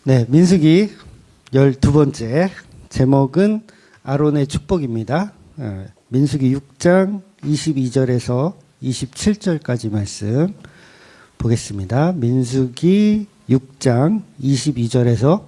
네, 민수기 12번째 제목은 아론의 축복입니다. 민수기 6장 22절에서 27절까지 말씀 보겠습니다. 민수기 6장 22절에서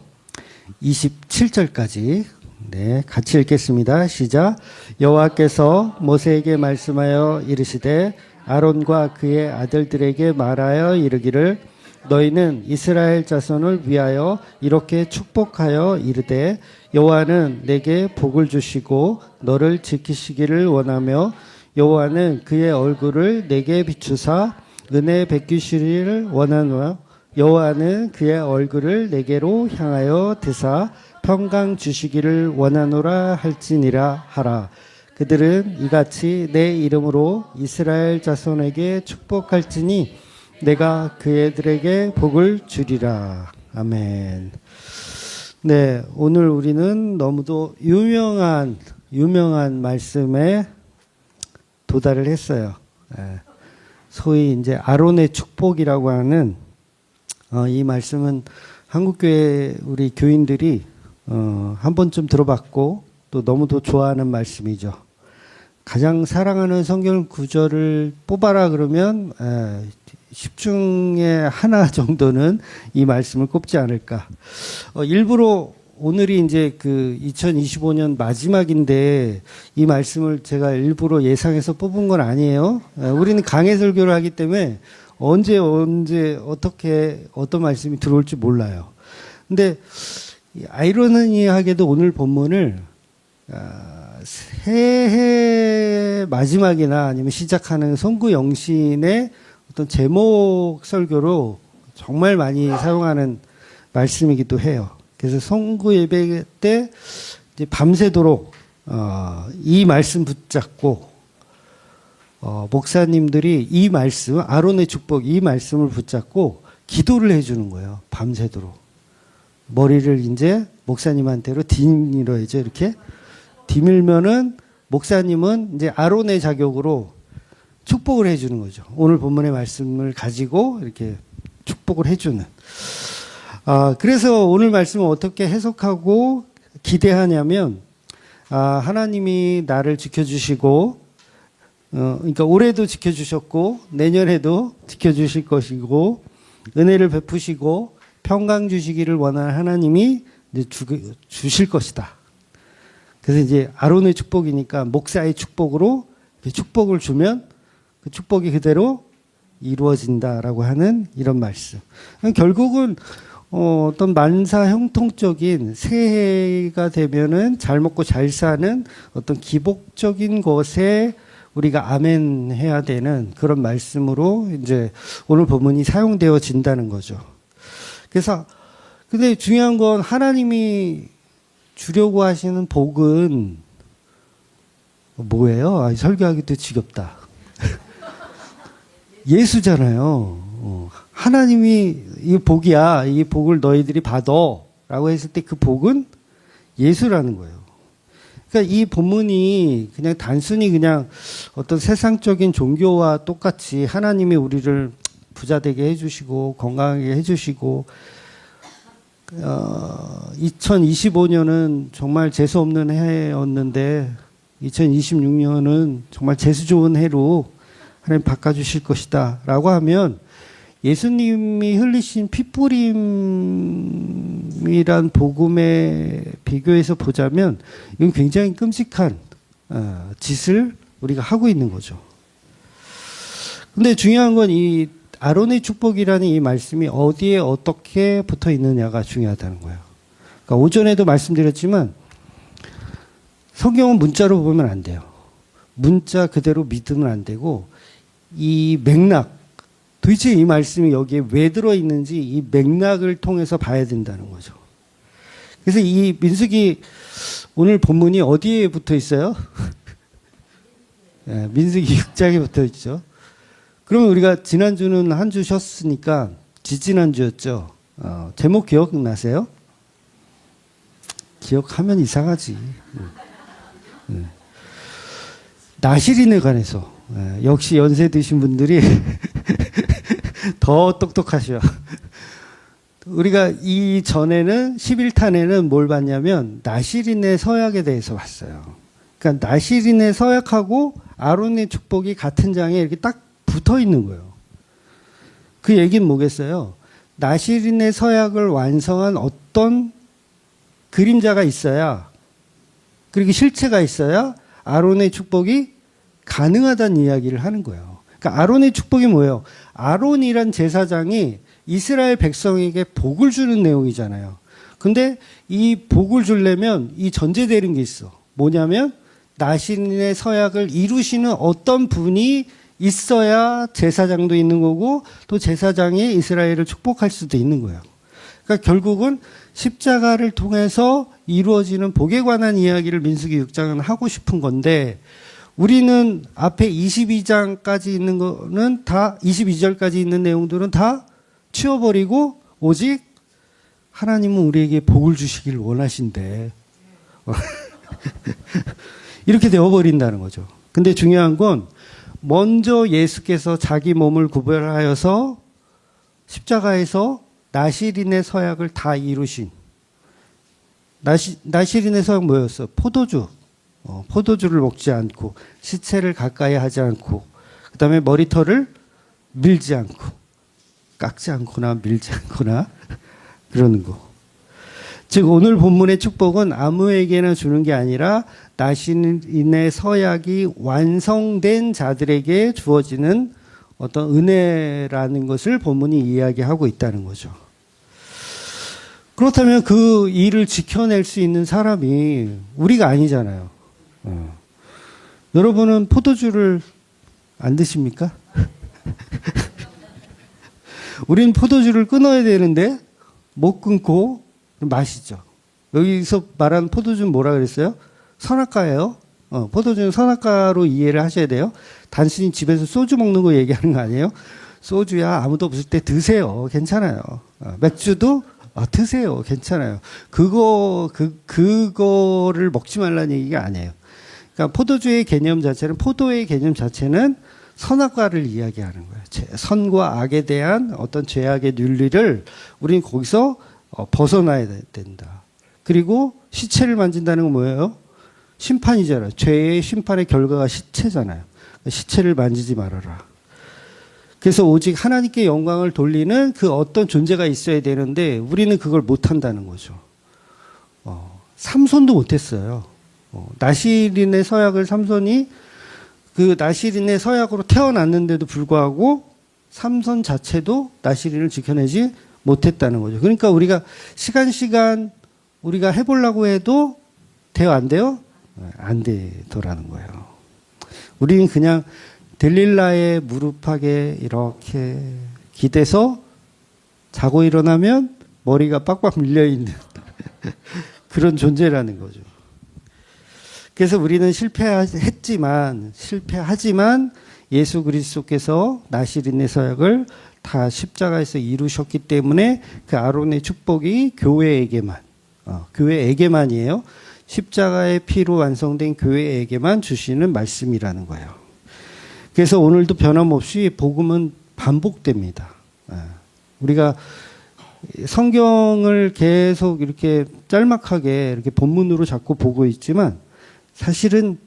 27절까지 네, 같이 읽겠습니다. 시작. 여호와께서 모세에게 말씀하여 이르시되 아론과 그의 아들들에게 말하여 이르기를 너희는 이스라엘 자손을 위하여 이렇게 축복하여 이르되 여호와는 내게 복을 주시고 너를 지키시기를 원하며 여호와는 그의 얼굴을 내게 비추사 은혜 베푸시기를 원하노라. 여호와는 그의 얼굴을 내게로 향하여 드사 평강 주시기를 원하노라 할지니라 하라. 그들은 이같이 내 이름으로 이스라엘 자손에게 축복할지니 내가 그애들에게 복을 주리라. 아멘. 네, 오늘 우리는 너무도 유명한 말씀에 도달을 했어요. 소위 이제 아론의 축복이라고 하는 이 말씀은 한국교회 우리 교인들이 한 번쯤 들어봤고 또 너무도 좋아하는 말씀이죠. 가장 사랑하는 성경 구절을 뽑아라 그러면 10중에 하나 정도는 이 말씀을 꼽지 않을까. 일부러 오늘이 이제 그 2025년 마지막인데 이 말씀을 제가 일부러 예상해서 뽑은 건 아니에요. 우리는 강해 설교를 하기 때문에 언제 어떻게 어떤 말씀이 들어올지 몰라요. 근데 아이러니하게도 오늘 본문을 새해 마지막이나 아니면 시작하는 송구 영신의 어떤 제목 설교로 정말 많이 사용하는 말씀이기도 해요. 그래서 송구 예배 때 이제 밤새도록 이 말씀 붙잡고 목사님들이 이 말씀 아론의 축복 이 말씀을 붙잡고 기도를 해주는 거예요. 밤새도록 머리를 이제 목사님한테로 디밀어야죠. 이렇게 디밀면은 목사님은 이제 아론의 자격으로 축복을 해주는 거죠. 오늘 본문의 말씀을 가지고 이렇게 축복을 해주는. 그래서 오늘 말씀을 어떻게 해석하고 기대하냐면, 하나님이 나를 지켜주시고, 그러니까 올해도 지켜주셨고, 내년에도 지켜주실 것이고, 은혜를 베푸시고, 평강 주시기를 원하는 하나님이 이제 주실 것이다. 그래서 이제 아론의 축복이니까 목사의 축복으로 축복을 주면 그 축복이 그대로 이루어진다라고 하는 이런 말씀. 결국은 어떤 만사 형통적인 새해가 되면은 잘 먹고 잘 사는 어떤 기복적인 것에 우리가 아멘 해야 되는 그런 말씀으로 이제 오늘 본문이 사용되어진다는 거죠. 그래서 근데 중요한 건 하나님이 주려고 하시는 복은 뭐예요? 설교하기도 지겹다. 예수잖아요. 하나님이 이 복이야. 이 복을 너희들이 받아. 라고 했을 때 그 복은 예수라는 거예요. 그러니까 이 본문이 그냥 단순히 그냥 어떤 세상적인 종교와 똑같이 하나님이 우리를 부자되게 해주시고 건강하게 해주시고 2025년은 정말 재수없는 해였는데 2026년은 정말 재수 좋은 해로 하나님 바꿔주실 것이다 라고 하면 예수님이 흘리신 피뿌림이란 복음에 비교해서 보자면 이건 굉장히 끔찍한 짓을 우리가 하고 있는 거죠. 근데 중요한 건 이 아론의 축복이라는 이 말씀이 어디에 어떻게 붙어 있느냐가 중요하다는 거예요. 그러니까 오전에도 말씀드렸지만 성경은 문자로 보면 안 돼요. 문자 그대로 믿으면 안 되고 이 맥락, 도대체 이 말씀이 여기에 왜 들어있는지 이 맥락을 통해서 봐야 된다는 거죠. 그래서 이 민수기 오늘 본문이 어디에 붙어 있어요? 네, 민수기 6장에 붙어 있죠. 그러면 우리가 지난주는 한 주 쉬었으니까 지지난주였죠. 제목 기억나세요? 기억하면 이상하지. 나실인에 관해서. 역시 연세 드신 분들이 더 똑똑하셔. 우리가 이 전에는 11탄에는 뭘 봤냐면 나실인의 서약에 대해서 봤어요. 그러니까 나실인의 서약하고 아론의 축복이 같은 장에 이렇게 딱 붙어 있는 거예요. 그 얘기는 뭐겠어요? 나실인의 서약을 완성한 어떤 그림자가 있어야, 그리고 실체가 있어야 아론의 축복이 가능하다는 이야기를 하는 거예요. 그러니까 아론의 축복이 뭐예요? 아론이란 제사장이 이스라엘 백성에게 복을 주는 내용이잖아요. 근데 이 복을 주려면 이 전제되는 게 있어. 뭐냐면 나실인의 서약을 이루시는 어떤 분이 있어야 제사장도 있는 거고 또 제사장이 이스라엘을 축복할 수도 있는 거예요. 그러니까 결국은 십자가를 통해서 이루어지는 복에 관한 이야기를 민수기 6장은 하고 싶은 건데 우리는 앞에 22장까지 있는 거는 다 22절까지 있는 내용들은 다 치워버리고 오직 하나님은 우리에게 복을 주시길 원하신대. 이렇게 되어버린다는 거죠. 근데 중요한 건 먼저 예수께서 자기 몸을 구별하여서 십자가에서 나실인의 서약을 다 이루신 나실인의 서약 뭐였어? 포도주. 포도주를 먹지 않고 시체를 가까이 하지 않고 그 다음에 머리털을 밀지 않고 깎지 않거나 밀지 않거나 그러는 거. 즉 오늘 본문의 축복은 아무에게나 주는 게 아니라 나실인의 서약이 완성된 자들에게 주어지는 어떤 은혜라는 것을 본문이 이야기하고 있다는 거죠. 그렇다면 그 일을 지켜낼 수 있는 사람이 우리가 아니잖아요. 여러분은 포도주를 안 드십니까? 우린 포도주를 끊어야 되는데 못 끊고 마시죠. 여기서 말하는 포도주는 뭐라 그랬어요? 선악과예요. 포도주는 선악과로 이해를 하셔야 돼요. 단순히 집에서 소주 먹는 거 얘기하는 거 아니에요? 소주야 아무도 없을 때 드세요. 괜찮아요. 맥주도 드세요. 괜찮아요. 그거를 먹지 말라는 얘기가 아니에요. 그러니까 포도주의 개념 자체는, 포도의 개념 자체는 선악과를 이야기하는 거예요. 선과 악에 대한 어떤 죄악의 윤리를 우리는 거기서 벗어나야 된다. 그리고 시체를 만진다는 건 뭐예요? 심판이잖아요. 죄의 심판의 결과가 시체잖아요. 시체를 만지지 말아라. 그래서 오직 하나님께 영광을 돌리는 그 어떤 존재가 있어야 되는데 우리는 그걸 못한다는 거죠. 삼손도 못했어요. 나실인의 서약을 삼손이 그 나실인의 서약으로 태어났는데도 불구하고 삼손 자체도 나실인을 지켜내지 못했다는 거죠. 그러니까 우리가 시간 우리가 해보려고 해도 돼요, 안 돼요? 안 되더라는 거예요. 우리는 그냥 델릴라의 무릎팍에 이렇게 기대서 자고 일어나면 머리가 빡빡 밀려있는 그런 존재라는 거죠. 그래서 우리는 실패하지만 예수 그리스도께서 나실인의 서약을 다 십자가에서 이루셨기 때문에 그 아론의 축복이 교회에게만이에요. 십자가의 피로 완성된 교회에게만 주시는 말씀이라는 거예요. 그래서 오늘도 변함없이 복음은 반복됩니다. 우리가 성경을 계속 이렇게 짤막하게 이렇게 본문으로 자꾸 보고 있지만 사실은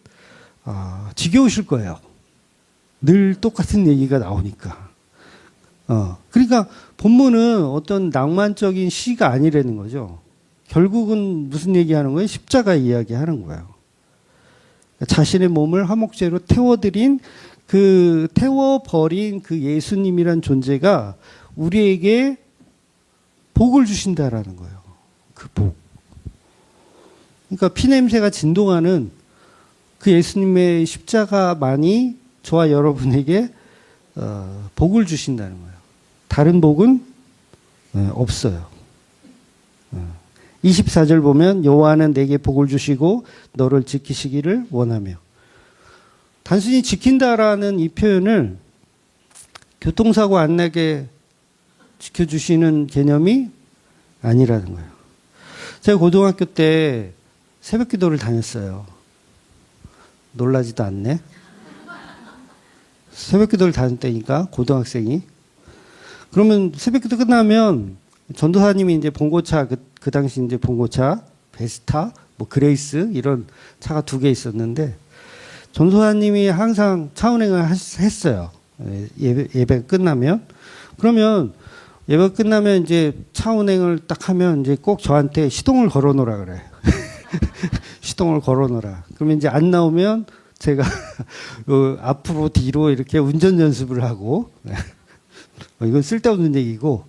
지겨우실 거예요. 늘 똑같은 얘기가 나오니까. 그러니까 본문은 어떤 낭만적인 시가 아니라는 거죠. 결국은 무슨 얘기하는 거예요? 십자가 이야기하는 거예요. 자신의 몸을 화목제로 태워버린 그 예수님이란 존재가 우리에게 복을 주신다라는 거예요. 그 복. 그러니까 피냄새가 진동하는 그 예수님의 십자가만이 저와 여러분에게 복을 주신다는 거예요. 다른 복은 없어요. 24절 보면 여호와는 내게 복을 주시고 너를 지키시기를 원하며. 단순히 지킨다라는 이 표현을 교통사고 안 나게 지켜주시는 개념이 아니라는 거예요. 제가 고등학교 때 새벽 기도를 다녔어요. 놀라지도 않네. 새벽 기도를 다녔다니까, 고등학생이. 그러면 새벽 기도 끝나면 전도사님이 이제 봉고차, 그 당시 이제 봉고차, 베스타, 뭐 그레이스 이런 차가 2개 있었는데 전도사님이 항상 차 운행을 했어요. 예배 끝나면. 그러면 예배 끝나면 이제 차 운행을 딱 하면 이제 꼭 저한테 시동을 걸어 놓으라 그래. 시동을 걸어 놓으라. 그러면 이제 안 나오면 제가 앞으로 뒤로 이렇게 운전 연습을 하고 이건 쓸데없는 얘기고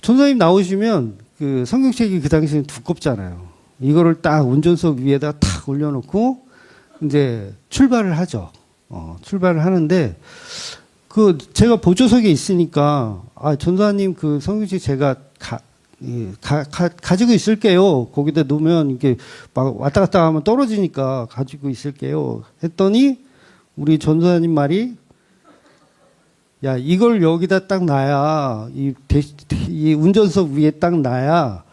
전도사님 나오시면 그 성경책이 그 당시에는 두껍잖아요. 이거를 딱 운전석 위에다 탁 올려놓고 이제 출발을 하죠. 출발을 하는데 그 제가 보조석에 있으니까 전도사님 그 성경책 제가 가지고 있을게요. 거기다 놓으면 이게 막 왔다 갔다 하면 떨어지니까 가지고 있을게요. 했더니 우리 전도사님 말이 야, 이걸 여기다 딱 놔야 이 운전석 위에 딱 놔야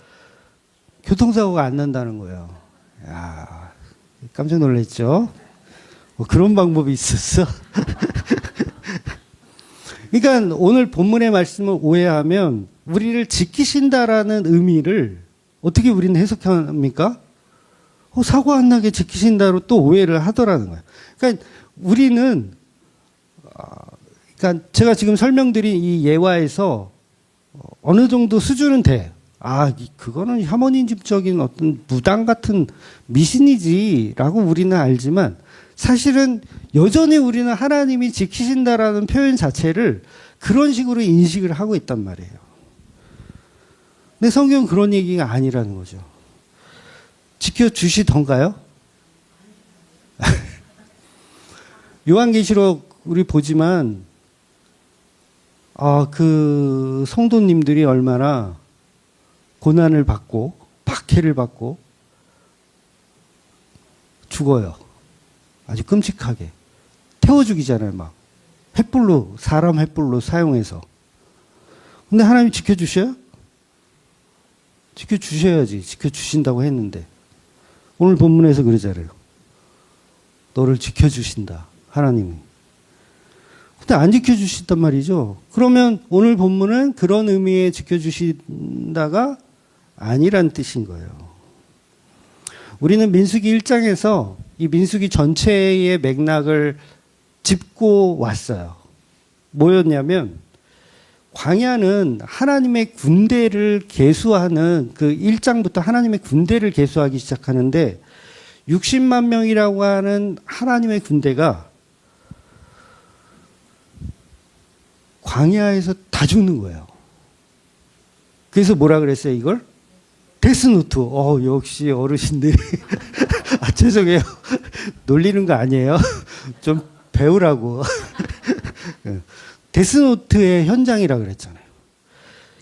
교통사고가 안 난다는 거예요. 야, 깜짝 놀랐죠? 그런 방법이 있었어? 그러니까 오늘 본문의 말씀을 오해하면 우리를 지키신다라는 의미를 어떻게 우리는 해석합니까? 사고 안 나게 지키신다로 또 오해를 하더라는 거예요. 그러니까 우리는 그러니까 제가 지금 설명드린 이 예화에서 어느 정도 수준은 돼. 그거는 혐오인집적인 어떤 무당 같은 미신이지라고 우리는 알지만 사실은 여전히 우리는 하나님이 지키신다라는 표현 자체를 그런 식으로 인식을 하고 있단 말이에요. 근데 성경은 그런 얘기가 아니라는 거죠. 지켜주시던가요? 요한계시록 우리 보지만 그 성도님들이 얼마나 고난을 받고 박해를 받고 죽어요. 아주 끔찍하게. 태워 죽이잖아요, 막. 횃불로, 사람 횃불로 사용해서. 근데 하나님이 지켜주셔요? 지켜주셔야지. 지켜주신다고 했는데. 오늘 본문에서 그러잖아요. 너를 지켜주신다. 하나님이. 근데 안 지켜주신단 말이죠. 그러면 오늘 본문은 그런 의미의 지켜주신다가 아니란 뜻인 거예요. 우리는 민수기 1장에서 이 민수기 전체의 맥락을 짚고 왔어요. 뭐였냐면 광야는 하나님의 군대를 계수하는 그 1장부터 하나님의 군대를 계수하기 시작하는데 60만 명이라고 하는 하나님의 군대가 광야에서 다 죽는 거예요. 그래서 뭐라 그랬어요, 이걸? 데스노트. 역시 어르신들이. 죄송해요. 놀리는 거 아니에요. 좀 배우라고. 데스노트의 현장이라 그랬잖아요.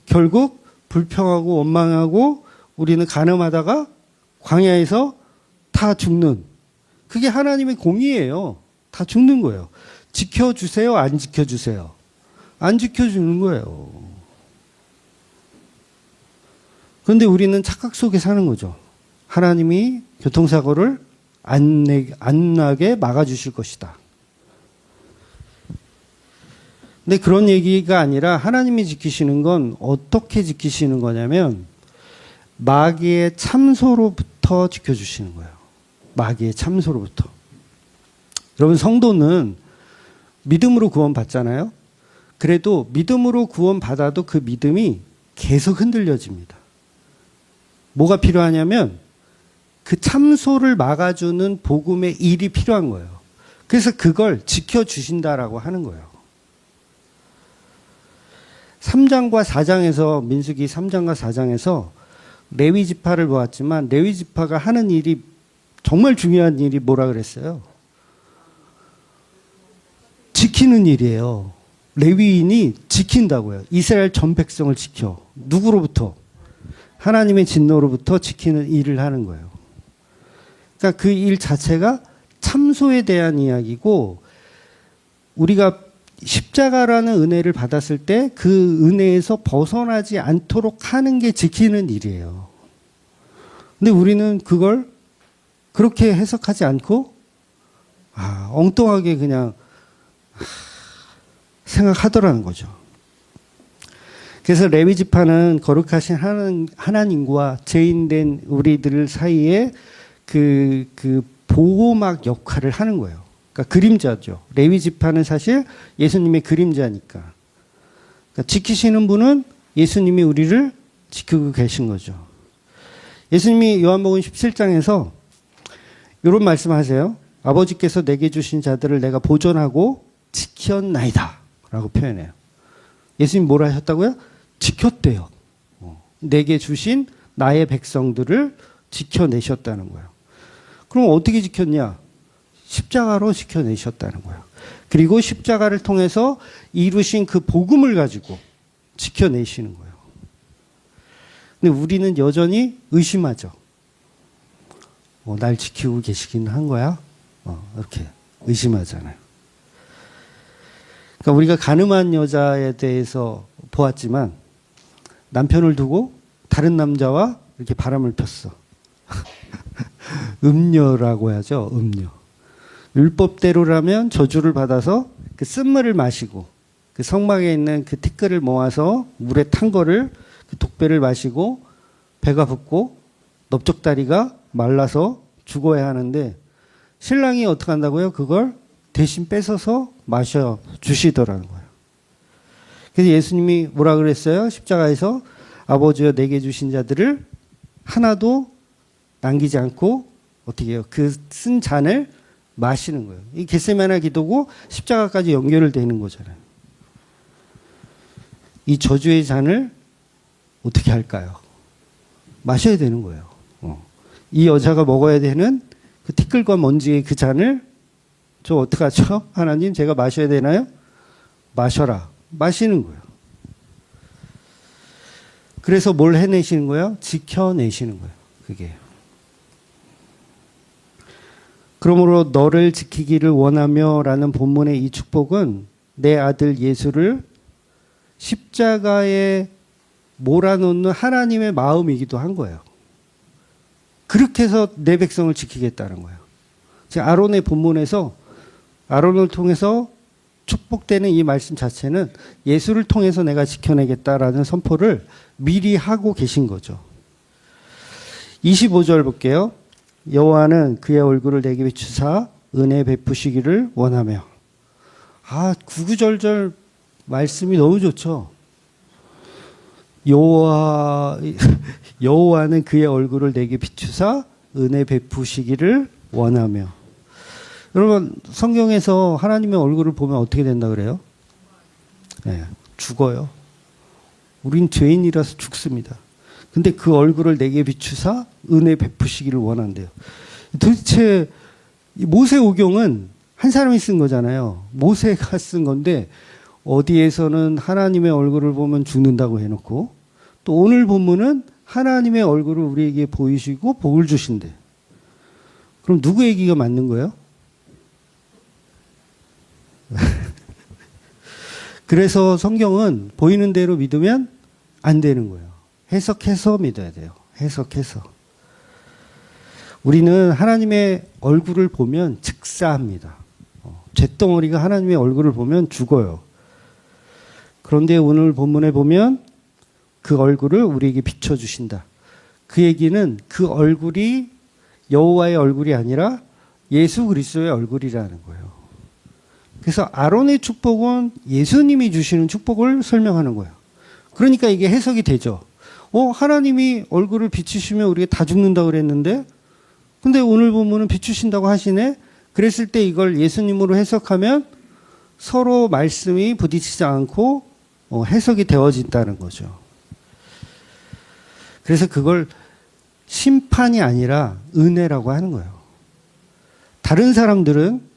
결국 불평하고 원망하고 우리는 간음하다가 광야에서 다 죽는. 그게 하나님의 공의예요. 다 죽는 거예요. 지켜주세요, 안 지켜주세요? 안 지켜주는 거예요. 그런데 우리는 착각 속에 사는 거죠. 하나님이 교통사고를 안 나게 막아주실 것이다. 근데 그런 얘기가 아니라 하나님이 지키시는 건 어떻게 지키시는 거냐면 마귀의 참소로부터 지켜주시는 거예요. 마귀의 참소로부터. 여러분, 성도는 믿음으로 구원받잖아요. 그래도 믿음으로 구원받아도 그 믿음이 계속 흔들려집니다. 뭐가 필요하냐면 그 참소를 막아주는 복음의 일이 필요한 거예요. 그래서 그걸 지켜주신다라고 하는 거예요. 3장과 4장에서 민수기 3장과 4장에서 레위 지파를 보았지만 레위 지파가 하는 일이 정말 중요한 일이 뭐라 그랬어요? 지키는 일이에요. 레위인이 지킨다고요. 이스라엘 전 백성을 지켜. 누구로부터? 하나님의 진노로부터 지키는 일을 하는 거예요. 그러니까 그 일 자체가 참소에 대한 이야기고 우리가 십자가라는 은혜를 받았을 때 그 은혜에서 벗어나지 않도록 하는 게 지키는 일이에요. 근데 우리는 그걸 그렇게 해석하지 않고 엉뚱하게 그냥 생각하더라는 거죠. 그래서 레위 지파는 거룩하신 하나님과 죄인된 우리들 사이에 그 보호막 역할을 하는 거예요. 그러니까 그림자죠. 레위 지파는 사실 예수님의 그림자니까. 그러니까 지키시는 분은 예수님이 우리를 지키고 계신 거죠. 예수님이 요한복음 17장에서 이런 말씀하세요. 아버지께서 내게 주신 자들을 내가 보존하고 지켰나이다 라고 표현해요. 예수님 뭐라 하셨다고요? 지켰대요. 내게 주신 나의 백성들을 지켜내셨다는 거예요. 그럼 어떻게 지켰냐? 십자가로 지켜내셨다는 거예요. 그리고 십자가를 통해서 이루신 그 복음을 가지고 지켜내시는 거예요. 근데 우리는 여전히 의심하죠. 날 지키고 계시긴 한 거야? 이렇게 의심하잖아요. 그러니까 우리가 가늠한 여자에 대해서 보았지만 남편을 두고 다른 남자와 이렇게 바람을 폈어. 음녀라고 하죠. 음녀. 율법대로라면 저주를 받아서 그 쓴물을 마시고 그 성막에 있는 그 티끌을 모아서 물에 탄 거를 그 독배를 마시고 배가 붓고 넓적다리가 말라서 죽어야 하는데 신랑이 어떻게 한다고요? 그걸 대신 뺏어서 마셔 주시더라는 거예요. 그래서 예수님이 뭐라 그랬어요? 십자가에서 아버지여 내게 주신 자들을 하나도 남기지 않고 어떻게 해요? 그 쓴 잔을 마시는 거예요. 이 겟세마네 기도고 십자가까지 연결되는 거잖아요. 이 저주의 잔을 어떻게 할까요? 마셔야 되는 거예요. 이 여자가 먹어야 되는 그 티끌과 먼지의 그 잔을 저 어떡하죠? 하나님 제가 마셔야 되나요? 마셔라. 마시는 거예요. 그래서 뭘 해내시는 거예요? 지켜내시는 거예요. 그게. 그러므로 너를 지키기를 원하며 라는 본문의 이 축복은 내 아들 예수를 십자가에 몰아놓는 하나님의 마음이기도 한 거예요. 그렇게 해서 내 백성을 지키겠다는 거예요. 아론의 본문에서 아론을 통해서 축복되는 이 말씀 자체는 예수를 통해서 내가 지켜내겠다라는 선포를 미리 하고 계신 거죠. 25절 볼게요. 여호와는 그의 얼굴을 내게 비추사 은혜 베푸시기를 원하며. 구구절절 말씀이 너무 좋죠. 여호와는 그의 얼굴을 내게 비추사 은혜 베푸시기를 원하며. 여러분 성경에서 하나님의 얼굴을 보면 어떻게 된다 그래요? 네, 죽어요. 우린 죄인이라서 죽습니다. 근데 그 얼굴을 내게 비추사 은혜 베푸시기를 원한대요. 도대체 모세오경은 한 사람이 쓴 거잖아요. 모세가 쓴 건데 어디에서는 하나님의 얼굴을 보면 죽는다고 해놓고 또 오늘 본문은 하나님의 얼굴을 우리에게 보이시고 복을 주신대. 그럼 누구 얘기가 맞는 거예요? 그래서 성경은 보이는 대로 믿으면 안 되는 거예요. 해석해서 믿어야 돼요. 해석해서. 우리는 하나님의 얼굴을 보면 즉사합니다. 잿덩어리가 하나님의 얼굴을 보면 죽어요. 그런데 오늘 본문에 보면 그 얼굴을 우리에게 비춰주신다. 그 얘기는 그 얼굴이 여호와의 얼굴이 아니라 예수 그리스도의 얼굴이라는 거예요. 그래서 아론의 축복은 예수님이 주시는 축복을 설명하는 거예요. 그러니까 이게 해석이 되죠. 하나님이 얼굴을 비추시면 우리가 다 죽는다고 그랬는데 근데 오늘 본문은 비추신다고 하시네. 그랬을 때 이걸 예수님으로 해석하면 서로 말씀이 부딪히지 않고 해석이 되어진다는 거죠. 그래서 그걸 심판이 아니라 은혜라고 하는 거예요. 다른 사람들은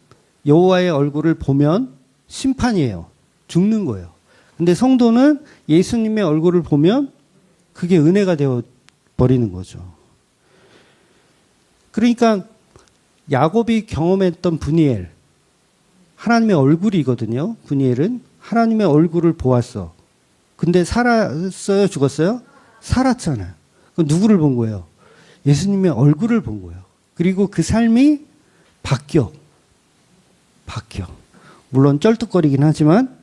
여호와의 얼굴을 보면 심판이에요. 죽는 거예요. 근데 성도는 예수님의 얼굴을 보면 그게 은혜가 되어 버리는 거죠. 그러니까 야곱이 경험했던 브니엘, 하나님의 얼굴이거든요. 브니엘은 하나님의 얼굴을 보았어. 근데 살았어요? 죽었어요? 살았잖아요. 그럼 누구를 본 거예요? 예수님의 얼굴을 본 거예요. 그리고 그 삶이 바뀌어. 물론 쩔뚝거리긴 하지만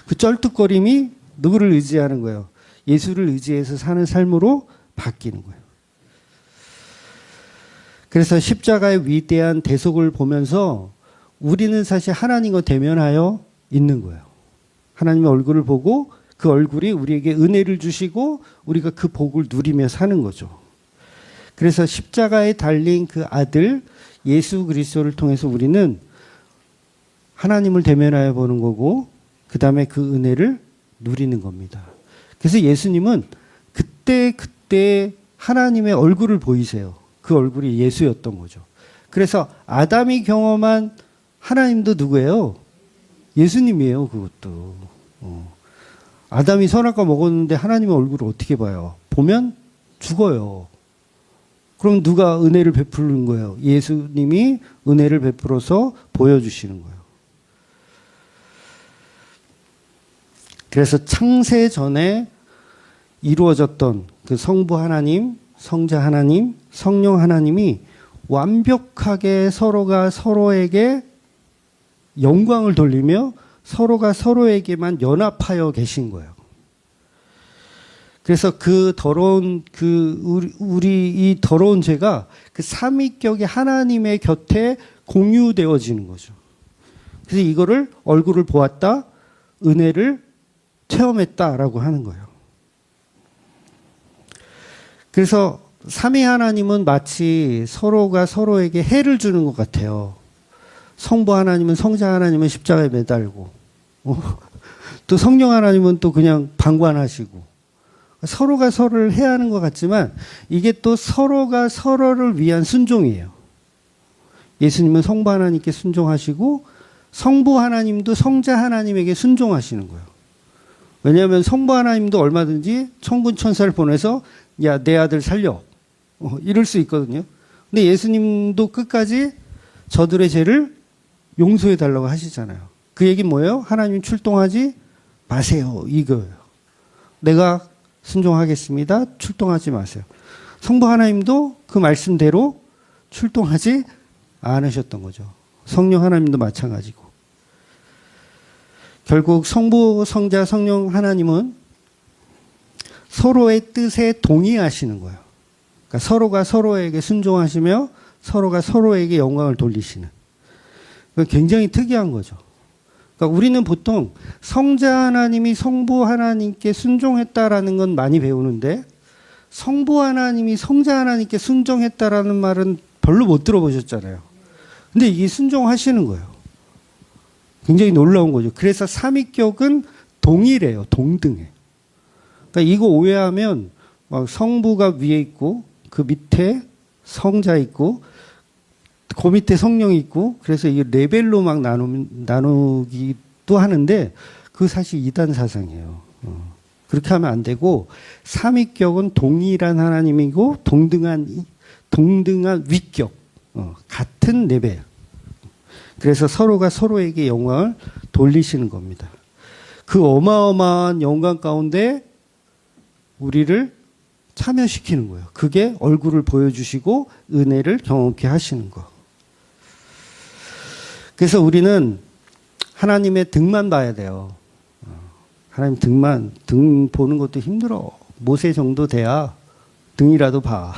그 쩔뚝거림이 누구를 의지하는 거예요? 예수를 의지해서 사는 삶으로 바뀌는 거예요. 그래서 십자가의 위대한 대속을 보면서 우리는 사실 하나님과 대면하여 있는 거예요. 하나님의 얼굴을 보고 그 얼굴이 우리에게 은혜를 주시고 우리가 그 복을 누리며 사는 거죠. 그래서 십자가에 달린 그 아들 예수 그리스도를 통해서 우리는 하나님을 대면하여 보는 거고 그 다음에 그 은혜를 누리는 겁니다. 그래서 예수님은 그때 하나님의 얼굴을 보이세요. 그 얼굴이 예수였던 거죠. 그래서 아담이 경험한 하나님도 누구예요? 예수님이에요. 그것도. 아담이 선악과 먹었는데 하나님의 얼굴을 어떻게 봐요? 보면 죽어요. 그럼 누가 은혜를 베푸는 거예요? 예수님이 은혜를 베풀어서 보여주시는 거예요. 그래서 창세 전에 이루어졌던 그 성부 하나님, 성자 하나님, 성령 하나님이 완벽하게 서로가 서로에게 영광을 돌리며 서로가 서로에게만 연합하여 계신 거예요. 그래서 그 더러운 우리 이 더러운 죄가 그 삼위격의 하나님의 곁에 공유되어지는 거죠. 그래서 이거를 얼굴을 보았다, 은혜를 체험했다라고 하는 거예요. 그래서 삼위 하나님은 마치 서로가 서로에게 해를 주는 것 같아요. 성부 하나님은 성자 하나님은 십자가에 매달고 또 성령 하나님은 또 그냥 방관하시고 서로가 서로를 해하는 것 같지만 이게 또 서로가 서로를 위한 순종이에요. 예수님은 성부 하나님께 순종하시고 성부 하나님도 성자 하나님에게 순종하시는 거예요. 왜냐하면 성부 하나님도 얼마든지 천군 천사를 보내서 야, 내 아들 살려 이럴 수 있거든요. 근데 예수님도 끝까지 저들의 죄를 용서해 달라고 하시잖아요. 그 얘기는 뭐예요? 하나님 출동하지 마세요. 이거예요. 내가 순종하겠습니다. 출동하지 마세요. 성부 하나님도 그 말씀대로 출동하지 않으셨던 거죠. 성령 하나님도 마찬가지고. 결국 성부, 성자, 성령 하나님은 서로의 뜻에 동의하시는 거예요. 그러니까 서로가 서로에게 순종하시며 서로가 서로에게 영광을 돌리시는. 굉장히 특이한 거죠. 그러니까 우리는 보통 성자 하나님이 성부 하나님께 순종했다라는 건 많이 배우는데 성부 하나님이 성자 하나님께 순종했다라는 말은 별로 못 들어보셨잖아요. 근데 이게 순종하시는 거예요. 굉장히 놀라운 거죠. 그래서 삼위격은 동일해요. 동등해. 그러니까 이거 오해하면 막 성부가 위에 있고 그 밑에 성자 있고 그 밑에 성령이 있고 그래서 이게 레벨로 막 나누기도 하는데 그거 사실 이단 사상이에요. 그렇게 하면 안 되고 삼위격은 동일한 하나님이고 동등한 위격, 같은 레벨. 그래서 서로가 서로에게 영광을 돌리시는 겁니다. 그 어마어마한 영광 가운데 우리를 참여시키는 거예요. 그게 얼굴을 보여주시고 은혜를 경험케 하시는 거. 그래서 우리는 하나님의 등만 봐야 돼요. 하나님 등 보는 것도 힘들어. 모세 정도 돼야 등이라도 봐.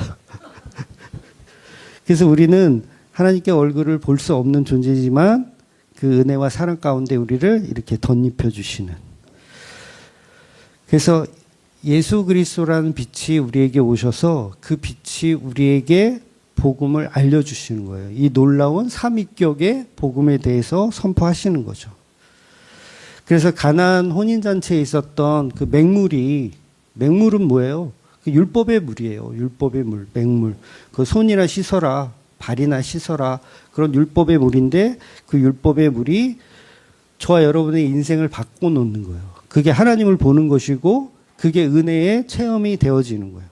그래서 우리는 하나님께 얼굴을 볼 수 없는 존재지만 그 은혜와 사랑 가운데 우리를 이렇게 덧입혀 주시는. 그래서 예수 그리스도라는 빛이 우리에게 오셔서 그 빛이 우리에게 복음을 알려주시는 거예요. 이 놀라운 삼위격의 복음에 대해서 선포하시는 거죠. 그래서 가나안 혼인잔치에 있었던 그 맹물은 뭐예요? 그 율법의 물이에요. 율법의 물, 맹물. 그 손이나 씻어라, 발이나 씻어라. 그런 율법의 물인데 그 율법의 물이 저와 여러분의 인생을 바꿔놓는 거예요. 그게 하나님을 보는 것이고 그게 은혜의 체험이 되어지는 거예요.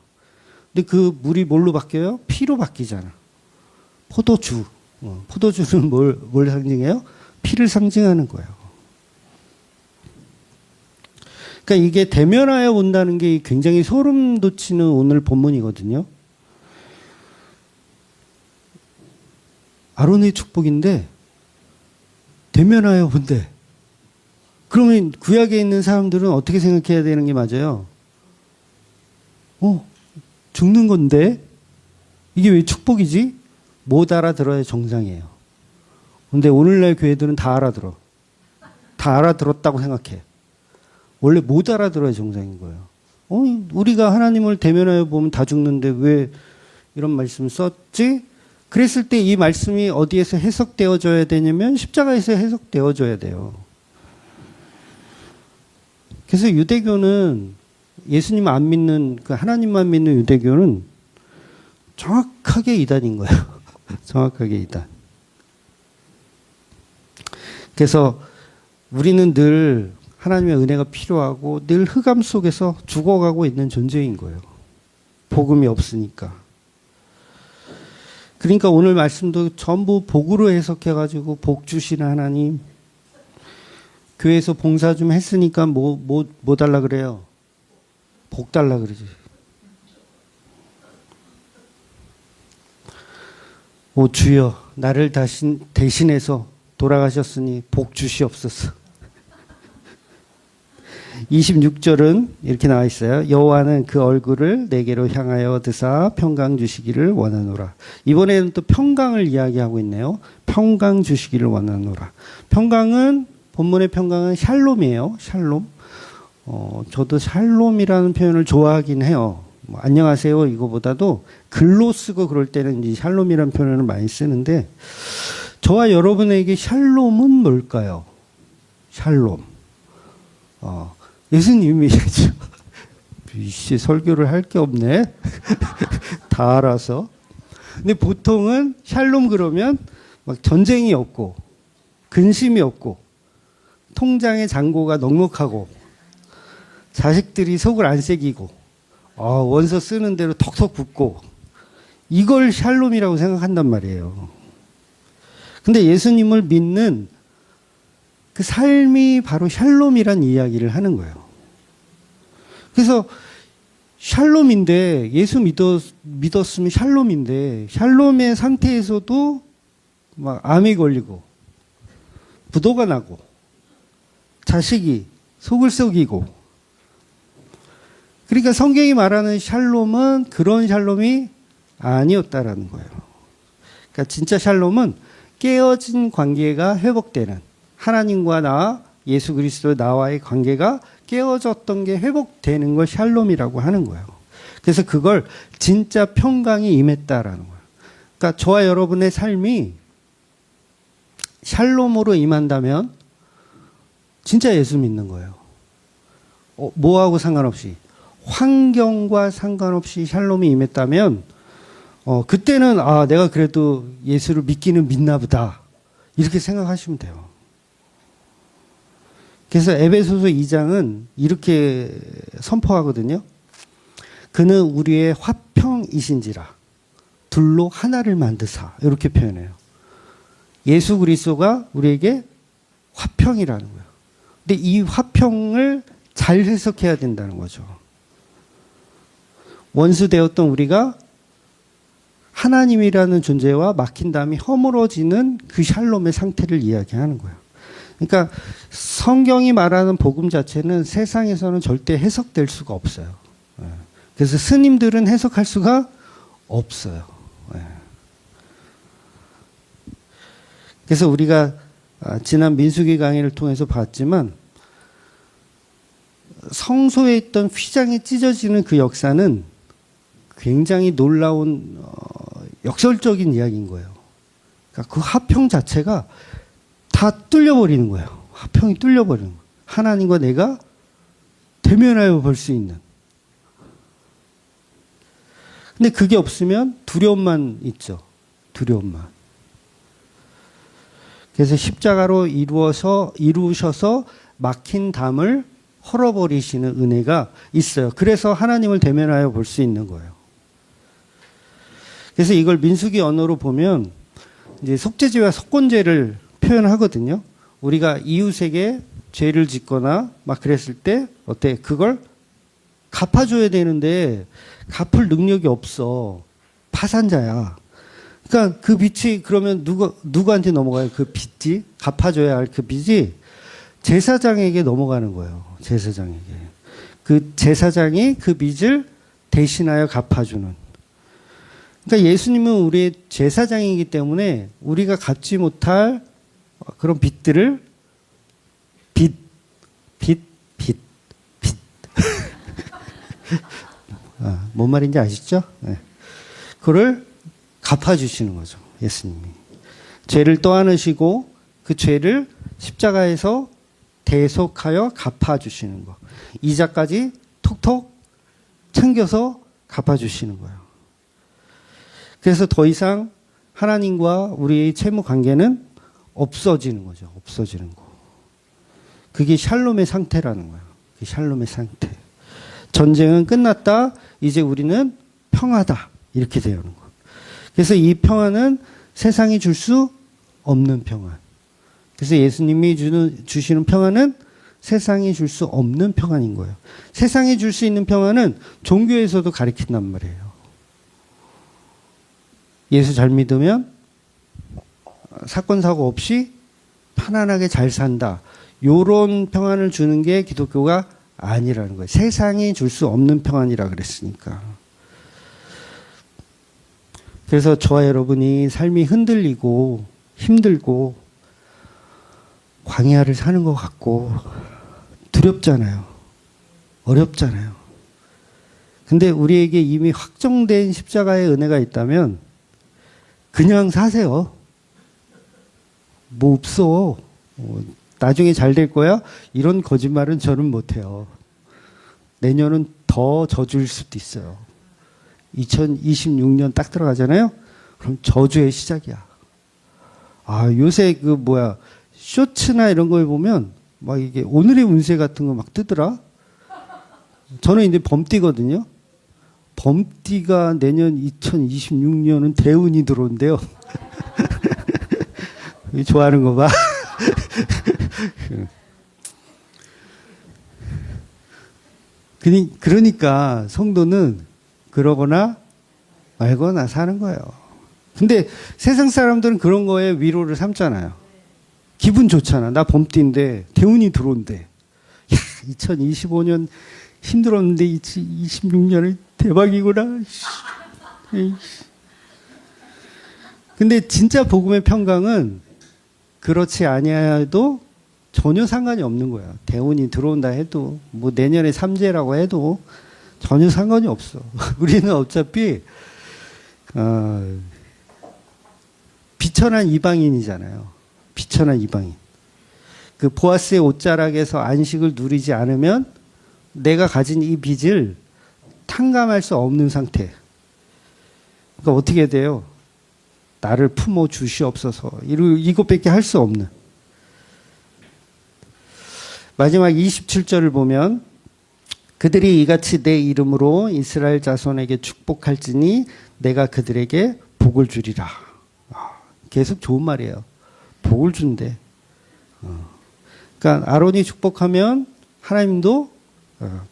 근데 그 물이 뭘로 바뀌어요? 피로 바뀌잖아. 포도주. 포도주는 뭘 상징해요? 피를 상징하는 거예요. 그러니까 이게 대면하여 본다는 게 굉장히 소름 돋치는 오늘 본문이거든요. 아론의 축복인데 대면하여 본대. 그러면 구약에 있는 사람들은 어떻게 생각해야 되는 게 맞아요? 죽는 건데 이게 왜 축복이지? 못 알아들어야 정상이에요. 근데 오늘날 교회들은 다 알아들어. 다 알아들었다고 생각해. 원래 못 알아들어야 정상인 거예요. 우리가 하나님을 대면하여 보면 다 죽는데 왜 이런 말씀을 썼지? 그랬을 때 이 말씀이 어디에서 해석되어져야 되냐면 십자가에서 해석되어져야 돼요. 그래서 유대교는 예수님 안 믿는, 그 하나님만 믿는 유대교는 정확하게 이단인 거예요. 정확하게 이단. 그래서 우리는 늘 하나님의 은혜가 필요하고 늘 흑암 속에서 죽어가고 있는 존재인 거예요. 복음이 없으니까. 그러니까 오늘 말씀도 전부 복으로 해석해가지고 복 주시는 하나님, 교회에서 봉사 좀 했으니까 뭐 달라 그래요? 복 달라 그러지. 오 주여, 나를 대신해서 돌아가셨으니 복 주시옵소서. 26절은 이렇게 나와 있어요. 여호와는 그 얼굴을 내게로 향하여 드사 평강 주시기를 원하노라. 이번에는 또 평강을 이야기하고 있네요. 평강 주시기를 원하노라. 평강은, 본문의 평강은 샬롬이에요. 샬롬. 저도 샬롬이라는 표현을 좋아하긴 해요. 뭐 안녕하세요 이거보다도 글로 쓰고 그럴 때는 이 샬롬이라는 표현을 많이 쓰는데, 저와 여러분에게 샬롬은 뭘까요? 샬롬. 예수님이시죠. 이씨 설교를 할 게 없네. 다 알아서. 근데 보통은 샬롬 그러면 막 전쟁이 없고 근심이 없고 통장에 잔고가 넉넉하고 자식들이 속을 안 새기고 원서 쓰는 대로 턱턱 붙고, 이걸 샬롬이라고 생각한단 말이에요. 근데 예수님을 믿는 그 삶이 바로 샬롬이란 이야기를 하는 거예요. 그래서 샬롬인데, 예수 믿었으면 샬롬인데, 샬롬의 상태에서도 막 암이 걸리고 부도가 나고 자식이 속을 썩이고, 그러니까 성경이 말하는 샬롬은 그런 샬롬이 아니었다라는 거예요. 그러니까 진짜 샬롬은 깨어진 관계가 회복되는, 하나님과 나, 예수 그리스도 나와의 관계가 깨어졌던 게 회복되는 걸 샬롬이라고 하는 거예요. 그래서 그걸 진짜 평강이 임했다라는 거예요. 그러니까 저와 여러분의 삶이 샬롬으로 임한다면 진짜 예수 믿는 거예요. 뭐하고 상관없이, 환경과 상관없이 샬롬이 임했다면 그때는 내가 그래도 예수를 믿기는 믿나 보다, 이렇게 생각하시면 돼요. 그래서 에베소서 2장은 이렇게 선포하거든요. 그는 우리의 화평이신지라 둘로 하나를 만드사, 이렇게 표현해요. 예수 그리스도가 우리에게 화평이라는 거예요. 근데 이 화평을 잘 해석해야 된다는 거죠. 원수 되었던 우리가 하나님이라는 존재와 막힌 다음에 허물어지는 그 샬롬의 상태를 이야기하는 거예요. 그러니까 성경이 말하는 복음 자체는 세상에서는 절대 해석될 수가 없어요. 그래서 스님들은 해석할 수가 없어요. 그래서 우리가 지난 민수기 강의를 통해서 봤지만, 성소에 있던 휘장이 찢어지는 그 역사는 굉장히 놀라운 역설적인 이야기인 거예요. 그러니까 그 화평 자체가 다 뚫려버리는 거예요. 화평이 뚫려버리는 거예요. 하나님과 내가 대면하여 볼 수 있는. 근데 그게 없으면 두려움만 있죠. 두려움만. 그래서 십자가로 이루셔서 막힌 담을 헐어버리시는 은혜가 있어요. 그래서 하나님을 대면하여 볼 수 있는 거예요. 그래서 이걸 민수기 언어로 보면 이제 속죄죄와 속건죄를 표현하거든요. 우리가 이웃에게 죄를 짓거나 막 그랬을 때 어때? 그걸 갚아줘야 되는데 갚을 능력이 없어. 파산자야. 그러니까 그 빚이 그러면 누구한테 넘어가요? 그 빚이? 갚아줘야 할 그 빚이 제사장에게 넘어가는 거예요. 제사장에게. 그 제사장이 그 빚을 대신하여 갚아주는. 그러니까 예수님은 우리의 제사장이기 때문에 우리가 갚지 못할 그런 빚들을 빚. 뭔 말인지 아시죠? 네. 그거를 갚아주시는 거죠. 예수님이. 죄를 떠안으시고 그 죄를 십자가에서 대속하여 갚아주시는 거. 이자까지 톡톡 챙겨서 갚아주시는 거예요. 그래서 더 이상 하나님과 우리의 채무 관계는 없어지는 거죠. 없어지는 거. 그게 샬롬의 상태라는 거예요. 그 샬롬의 상태. 전쟁은 끝났다. 이제 우리는 평화다. 이렇게 되는 거. 그래서 이 평화는 세상이 줄 수 없는 평화. 그래서 예수님이 주시는 평화는 세상이 줄 수 없는 평화인 거예요. 세상이 줄 수 있는 평화는 종교에서도 가르친단 말이에요. 예수 잘 믿으면 사건 사고 없이 편안하게 잘 산다. 요런 평안을 주는 게 기독교가 아니라는 거예요. 세상이 줄 수 없는 평안이라 그랬으니까. 그래서 저와 여러분이 삶이 흔들리고 힘들고 광야를 사는 것 같고 두렵잖아요. 어렵잖아요. 근데 우리에게 이미 확정된 십자가의 은혜가 있다면 그냥 사세요. 뭐 없어. 나중에 잘 될 거야? 이런 거짓말은 저는 못해요. 내년은 더 저주일 수도 있어요. 2026년 딱 들어가잖아요? 그럼 저주의 시작이야. 요새 쇼츠나 이런 걸 보면 막 이게 오늘의 운세 같은 거 막 뜨더라? 저는 이제 범띠거든요? 범띠가 내년 2026년은 대운이 들어온대요. 좋아하는 거 봐. 그러니까 성도는 그러거나 말거나 사는 거예요. 근데 세상 사람들은 그런 거에 위로를 삼잖아요. 기분 좋잖아. 나 범띠인데 대운이 들어온대. 야, 2025년 힘들었는데 2026년은 대박이구나. 근데 진짜 복음의 평강은 그렇지 아니해도 전혀 상관이 없는 거야. 대운이 들어온다 해도 뭐 내년에 삼재라고 해도 전혀 상관이 없어. 우리는 어차피 비천한 이방인이잖아요. 비천한 이방인. 그 보아스의 옷자락에서 안식을 누리지 않으면 내가 가진 이 빚을 탕감할 수 없는 상태. 그러니까 어떻게 돼요? 나를 품어 주시옵소서. 이것밖에 할 수 없는. 마지막 27절을 보면 그들이 이같이 내 이름으로 이스라엘 자손에게 축복할지니 내가 그들에게 복을 주리라. 계속 좋은 말이에요. 복을 준대. 그러니까 아론이 축복하면 하나님도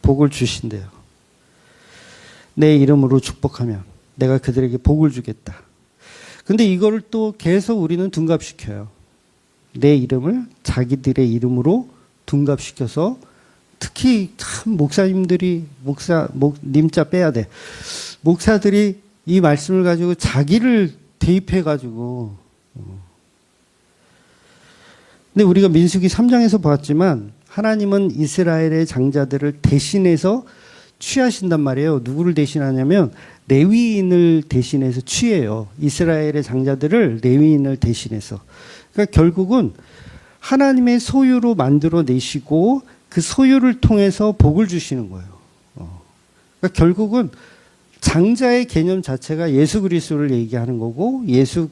복을 주신대요. 내 이름으로 축복하면 내가 그들에게 복을 주겠다. 근데 이거를 또 계속 우리는 둔갑시켜요. 내 이름을 자기들의 이름으로 둔갑시켜서 특히 참 목사님들이 님자 빼야 돼. 목사들이 이 말씀을 가지고 자기를 대입해 가지고 근데 우리가 민수기 3장에서 보았지만 하나님은 이스라엘의 장자들을 대신해서 취하신단 말이에요. 누구를 대신하냐면 레위인을 대신해서 취해요. 이스라엘의 장자들을 레위인을 대신해서. 그러니까 결국은 하나님의 소유로 만들어 내시고 그 소유를 통해서 복을 주시는 거예요. 그러니까 결국은 장자의 개념 자체가 예수 그리스도를 얘기하는 거고 예수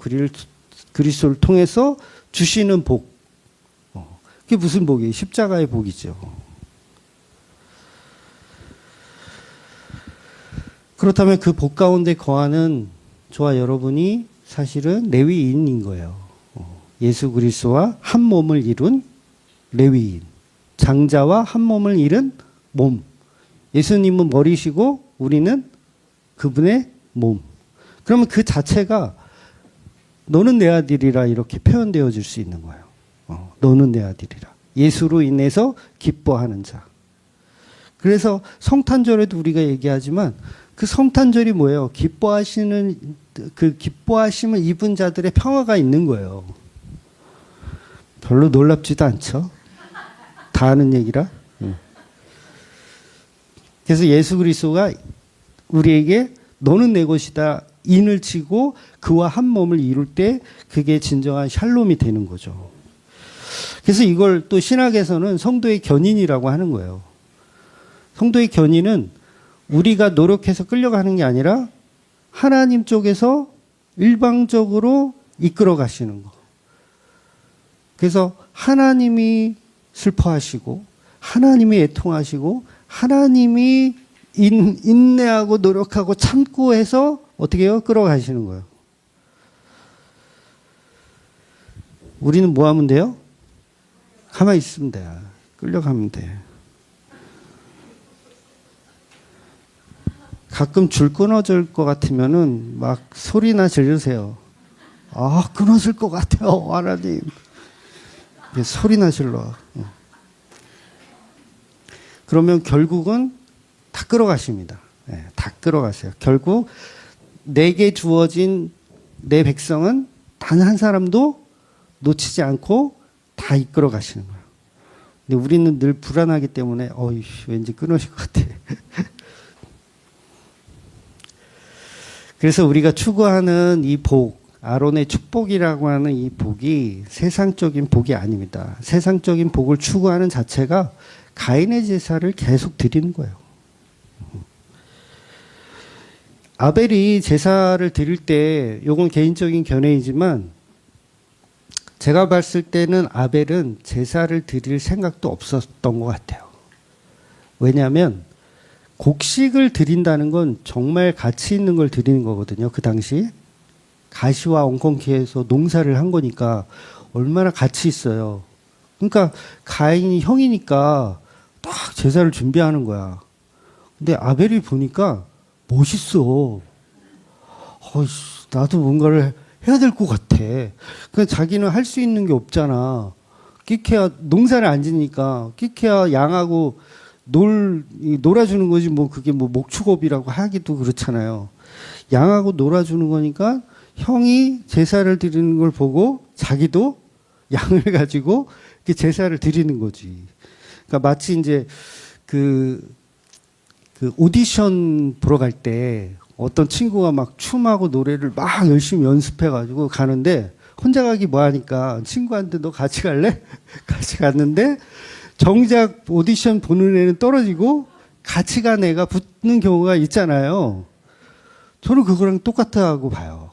그리스도를 통해서 주시는 복. 그게 무슨 복이에요? 십자가의 복이죠. 그렇다면 그 복 가운데 거하는 저와 여러분이 사실은 레위인인 거예요. 예수 그리스도와 한 몸을 이룬 레위인. 장자와 한 몸을 이룬 몸. 예수님은 머리시고 우리는 그분의 몸. 그러면 그 자체가 너는 내 아들이라 이렇게 표현되어질 수 있는 거예요. 너는 내 아들이라. 예수로 인해서 기뻐하는 자. 그래서 성탄절에도 우리가 얘기하지만 그 성탄절이 뭐예요? 기뻐하심을 입은 자들의 평화가 있는 거예요. 별로 놀랍지도 않죠? 다 아는 얘기라. 그래서 예수 그리스도가 우리에게 너는 내 것이다 인을 치고 그와 한 몸을 이룰 때 그게 진정한 샬롬이 되는 거죠. 그래서 이걸 또 신학에서는 성도의 견인이라고 하는 거예요. 성도의 견인은 우리가 노력해서 끌려가는 게 아니라 하나님 쪽에서 일방적으로 이끌어 가시는 거. 그래서 하나님이 슬퍼하시고 하나님이 애통하시고 하나님이 인내하고 노력하고 참고 해서 어떻게 해요? 끌어가시는 거예요. 우리는 뭐 하면 돼요? 가만히 있으면 돼. 끌려가면 돼. 가끔 줄 끊어질 것 같으면은 막 소리나 지르세요. 아, 끊어질 것 같아요, 하나님. 소리나 질러. 그러면 결국은 다 끌어가십니다. 네, 다 끌어가세요. 결국 내게 주어진 내 백성은 단 한 사람도 놓치지 않고 다 이끌어 가시는 거예요. 근데 우리는 늘 불안하기 때문에 왠지 끊어질 것 같아. 그래서 우리가 추구하는 이 복, 아론의 축복이라고 하는 이 복이 세상적인 복이 아닙니다. 세상적인 복을 추구하는 자체가 가인의 제사를 계속 드리는 거예요. 아벨이 제사를 드릴 때, 요건 개인적인 견해이지만 제가 봤을 때는 아벨은 제사를 드릴 생각도 없었던 것 같아요. 왜냐하면 곡식을 드린다는 건 정말 가치 있는 걸 드리는 거거든요. 그 당시 가시와 엉겅퀴에서 농사를 한 거니까 얼마나 가치 있어요. 그러니까 가인이 형이니까 딱 제사를 준비하는 거야. 근데 아벨이 보니까 멋있어. 나도 뭔가를 해야 될 것 같아. 그냥 자기는 할 수 있는 게 없잖아. 끼케야 농사를 안 지니까 끼케야 양하고 놀아주는 거지 뭐 그게 뭐 목축업이라고 하기도 그렇잖아요. 양하고 놀아주는 거니까 형이 제사를 드리는 걸 보고 자기도 양을 가지고 제사를 드리는 거지. 그러니까 마치 이제 그 오디션 보러 갈 때 어떤 친구가 막 춤하고 노래를 막 열심히 연습해가지고 가는데 혼자 가기 뭐하니까 친구한테 너 같이 갈래? 같이 갔는데 정작 오디션 보는 애는 떨어지고 같이 간 애가 붙는 경우가 있잖아요. 저는 그거랑 똑같다고 봐요.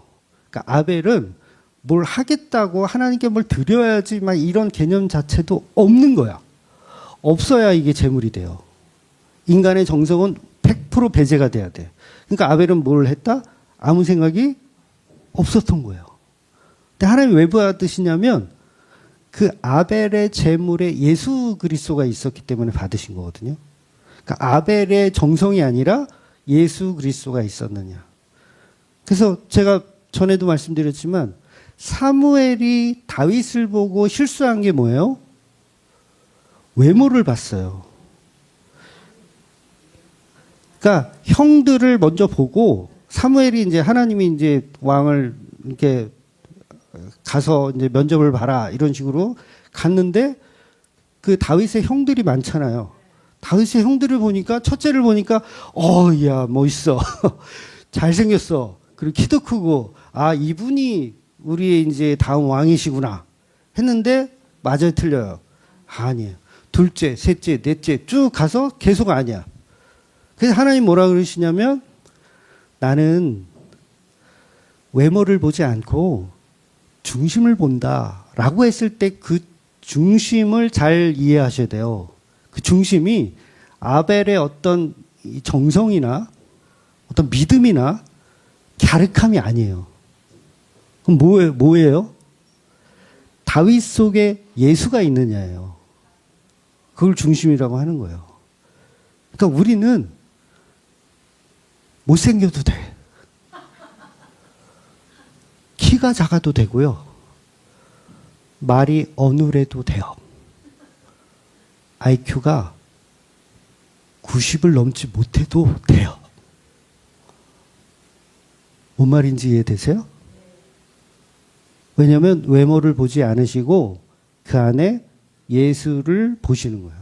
그러니까 아벨은 뭘 하겠다고 하나님께 뭘 드려야지만 이런 개념 자체도 없는 거야. 없어야 이게 재물이 돼요. 인간의 정성은 100% 배제가 돼야 돼. 그러니까 아벨은 뭘 했다? 아무 생각이 없었던 거예요. 근데 하나님이 왜 받으시냐면 그 아벨의 재물에 예수 그리스도가 있었기 때문에 받으신 거거든요. 그러니까 아벨의 정성이 아니라 예수 그리스도가 있었느냐. 그래서 제가 전에도 말씀드렸지만 사무엘이 다윗을 보고 실수한 게 뭐예요? 외모를 봤어요. 그러니까 형들을 먼저 보고 사무엘이 이제 하나님이 이제 왕을 이렇게 가서 이제 면접을 봐라 이런 식으로 갔는데 그 다윗의 형들이 많잖아요. 다윗의 형들을 보니까 첫째를 보니까 야 멋있어. 잘생겼어. 그리고 키도 크고 이분이 우리의 이제 다음 왕이시구나 했는데 맞아요, 틀려요? 아니에요. 둘째, 셋째, 넷째 쭉 가서 계속 아니야. 그래서 하나님 뭐라 그러시냐면 나는 외모를 보지 않고 중심을 본다라고 했을 때 그 중심을 잘 이해하셔야 돼요. 그 중심이 아벨의 어떤 정성이나 어떤 믿음이나 갸륵함이 아니에요. 그럼 뭐예요? 다윗 속에 예수가 있느냐예요. 그걸 중심이라고 하는 거예요. 그러니까 우리는 못생겨도 돼. 키가 작아도 되고요. 말이 어눌해도 돼요. IQ가 90을 넘지 못해도 돼요. 뭔 말인지 이해되세요? 왜냐하면 외모를 보지 않으시고 그 안에 예수를 보시는 거예요.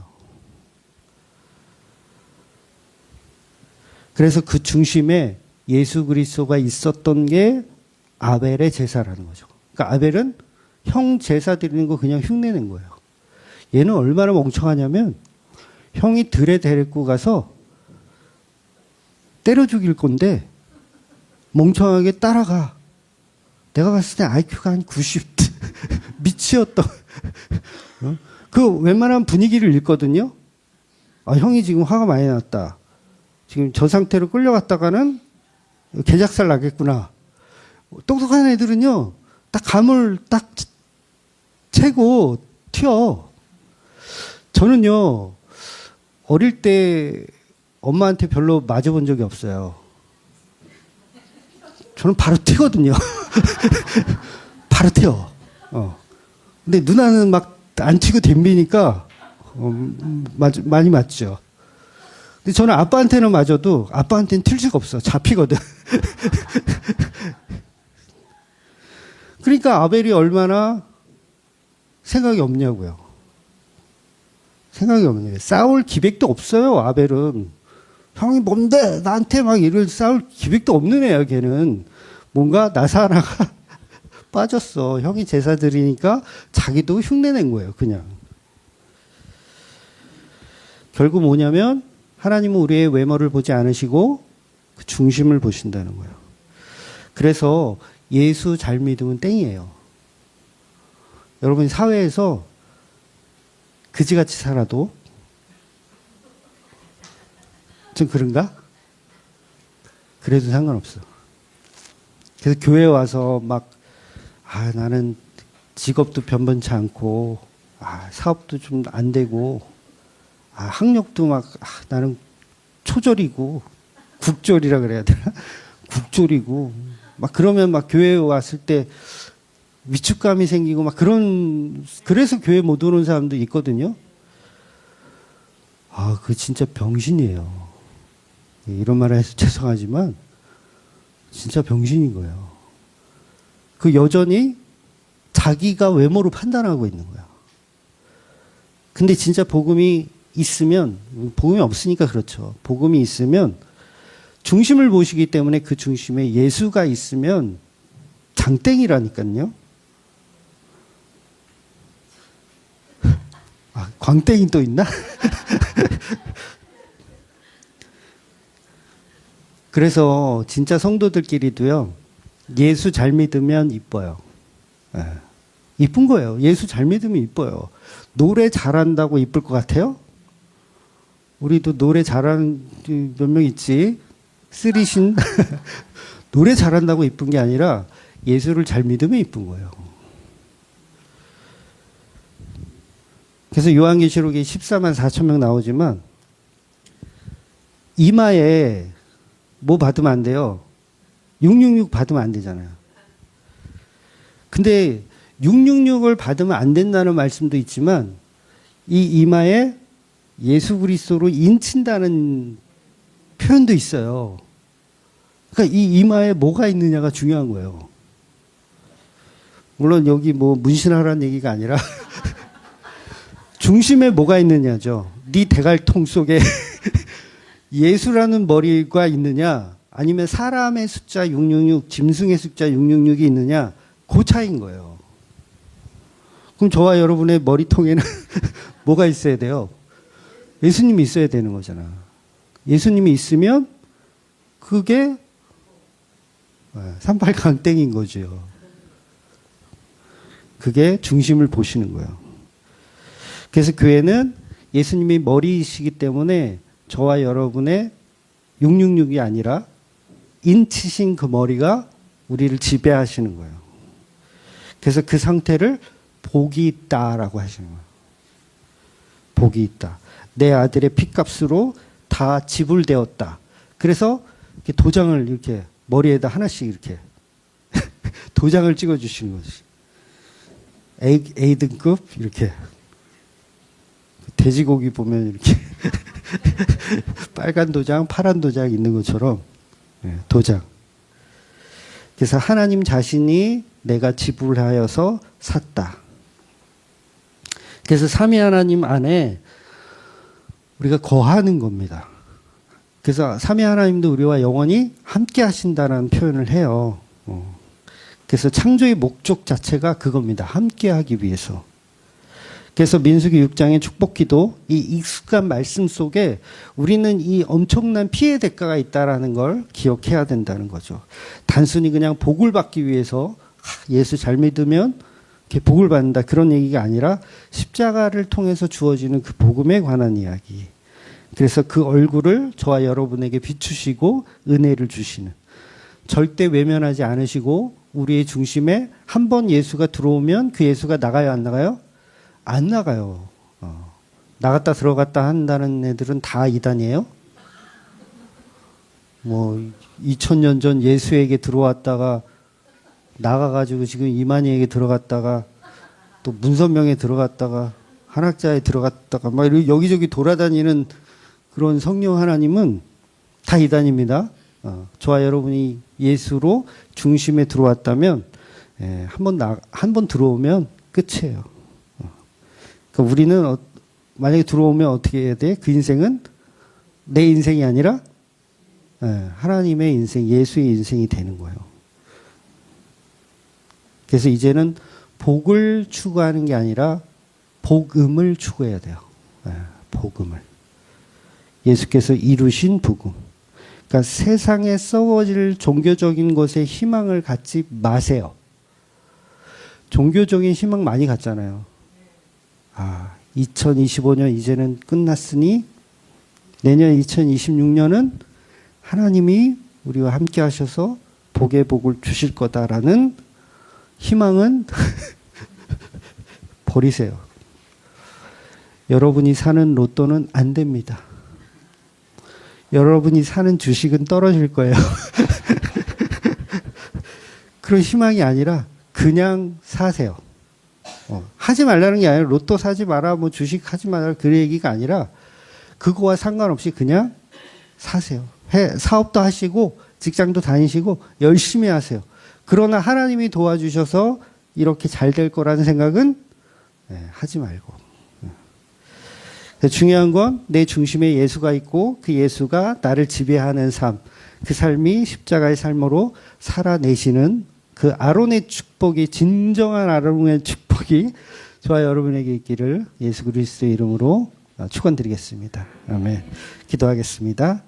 그래서 그 중심에 예수 그리스도가 있었던 게 아벨의 제사라는 거죠. 그러니까 아벨은 형 제사 드리는 거 그냥 흉내낸 거예요. 얘는 얼마나 멍청하냐면 형이 들에 데리고 가서 때려 죽일 건데 멍청하게 따라가. 내가 봤을 때 IQ가 한 90. 미치였던. 그 웬만한 분위기를 읽거든요. 아, 형이 지금 화가 많이 났다. 지금 저 상태로 끌려갔다가는 개작살 나겠구나. 똑똑한 애들은요, 딱 감을 딱 채고 튀어. 저는요, 어릴 때 엄마한테 별로 맞아본 적이 없어요. 저는 바로 튀거든요. 바로 튀어. 근데 누나는 막 안 튀고 덤비니까 많이 맞죠. 근데 저는 아빠한테는 맞아도 아빠한테는 튈 수가 없어. 잡히거든. 그러니까 아벨이 얼마나 생각이 없냐고요. 생각이 없는 거예요. 싸울 기백도 없어요, 아벨은. 형이 뭔데? 나한테 막 이를 싸울 기백도 없는 애야, 걔는. 뭔가 나사 하나가 빠졌어. 형이 제사 드리니까 자기도 흉내낸 거예요, 그냥. 결국 뭐냐면, 하나님은 우리의 외모를 보지 않으시고 그 중심을 보신다는 거예요. 그래서 예수 잘 믿으면 땡이에요. 여러분 사회에서 그지같이 살아도 좀 그런가? 그래도 상관없어. 그래서 교회 와서 막 나는 직업도 변변치 않고 사업도 좀 안 되고 학력도 막 나는 초졸이고 국졸이라 그래야 되나? 국졸이고 막 그러면 막 교회에 왔을 때 위축감이 생기고 막 그래서 교회 못 오는 사람도 있거든요. 그 진짜 병신이에요. 이런 말을 해서 죄송하지만 진짜 병신인 거예요. 그 여전히 자기가 외모로 판단하고 있는 거야. 근데 진짜 복음이 있으면, 복음이 없으니까 그렇죠. 복음이 있으면 중심을 보시기 때문에 그 중심에 예수가 있으면 장땡이라니까요. 광땡이 또 있나? 그래서 진짜 성도들끼리도요, 예수 잘 믿으면 이뻐요. 이쁜 거예요. 예수 잘 믿으면 이뻐요. 노래 잘한다고 이쁠 것 같아요? 우리도 노래 잘하는 몇 명 있지? 쓰리신? 노래 잘한다고 이쁜 게 아니라 예수를 잘 믿으면 이쁜 거예요. 그래서 요한계시록에 14만 4천 명 나오지만 이마에 뭐 받으면 안 돼요? 666 받으면 안 되잖아요. 근데 666을 받으면 안 된다는 말씀도 있지만 이 이마에 예수 그리스도로 인친다는 표현도 있어요. 그러니까 이 이마에 뭐가 있느냐가 중요한 거예요. 물론 여기 뭐 문신하라는 얘기가 아니라 중심에 뭐가 있느냐죠. 네 대갈통 속에 예수라는 머리가 있느냐 아니면 사람의 숫자 666, 짐승의 숫자 666이 있느냐 그 차이인 거예요. 그럼 저와 여러분의 머리통에는 뭐가 있어야 돼요? 예수님이 있어야 되는 거잖아. 예수님이 있으면 그게 38강땡인 거죠. 그게 중심을 보시는 거예요. 그래서 교회는 예수님이 머리이시기 때문에 저와 여러분의 666이 아니라 인치신 그 머리가 우리를 지배하시는 거예요. 그래서 그 상태를 복이 있다라고 하시는 거예요. 복이 있다. 내 아들의 피값으로 다 지불되었다. 그래서 이렇게 도장을 이렇게 머리에다 하나씩 이렇게 도장을 찍어주시는 거지. A등급 이렇게 돼지고기 보면 이렇게 빨간 도장, 파란 도장 있는 것처럼 도장. 그래서 하나님 자신이 내가 지불하여서 샀다. 그래서 삼위 하나님 안에 우리가 거하는 겁니다. 그래서 삼위 하나님도 우리와 영원히 함께 하신다는 표현을 해요. 그래서 창조의 목적 자체가 그겁니다. 함께 하기 위해서. 그래서 민수기 6장의 축복기도 이 익숙한 말씀 속에 우리는 이 엄청난 피해 대가가 있다라는 걸 기억해야 된다는 거죠. 단순히 그냥 복을 받기 위해서 예수 잘 믿으면 이렇게 복을 받는다 그런 얘기가 아니라 십자가를 통해서 주어지는 그 복음에 관한 이야기. 그래서 그 얼굴을 저와 여러분에게 비추시고 은혜를 주시는, 절대 외면하지 않으시고 우리의 중심에 한 번 예수가 들어오면 그 예수가 나가요 안 나가요? 안 나가요. 나갔다 들어갔다 한다는 애들은 다 이단이에요? 2000년 전 예수에게 들어왔다가 나가가지고 지금 이만희에게 들어갔다가 또 문선명에 들어갔다가 한학자에 들어갔다가 막 여기저기 돌아다니는 그런 성령 하나님은 다 이단입니다. 저와 여러분이 예수로 중심에 들어왔다면 한 번 들어오면 끝이에요. 그러니까 우리는 만약에 들어오면 어떻게 해야 돼? 그 인생은 내 인생이 아니라 하나님의 인생, 예수의 인생이 되는 거예요. 그래서 이제는 복을 추구하는 게 아니라 복음을 추구해야 돼요. 복음을. 예수께서 이루신 복음. 그러니까 세상에 썩어질 종교적인 것에 희망을 갖지 마세요. 종교적인 희망 많이 갖잖아요. 2025년 이제는 끝났으니 내년 2026년은 하나님이 우리와 함께 하셔서 복의 복을 주실 거다라는 희망은 버리세요. 여러분이 사는 로또는 안 됩니다. 여러분이 사는 주식은 떨어질 거예요. 그런 희망이 아니라 그냥 사세요. 하지 말라는 게 아니라 로또 사지 마라, 뭐 주식 하지 마라 그 얘기가 아니라 그거와 상관없이 그냥 사세요. 사업도 하시고 직장도 다니시고 열심히 하세요. 그러나 하나님이 도와주셔서 이렇게 잘 될 거라는 생각은 하지 말고. 중요한 건 내 중심에 예수가 있고 그 예수가 나를 지배하는 삶, 그 삶이 십자가의 삶으로 살아내시는 그 아론의 축복이, 진정한 아론의 축복이 저와 여러분에게 있기를 예수 그리스도의 이름으로 축원드리겠습니다. 아멘. 기도하겠습니다.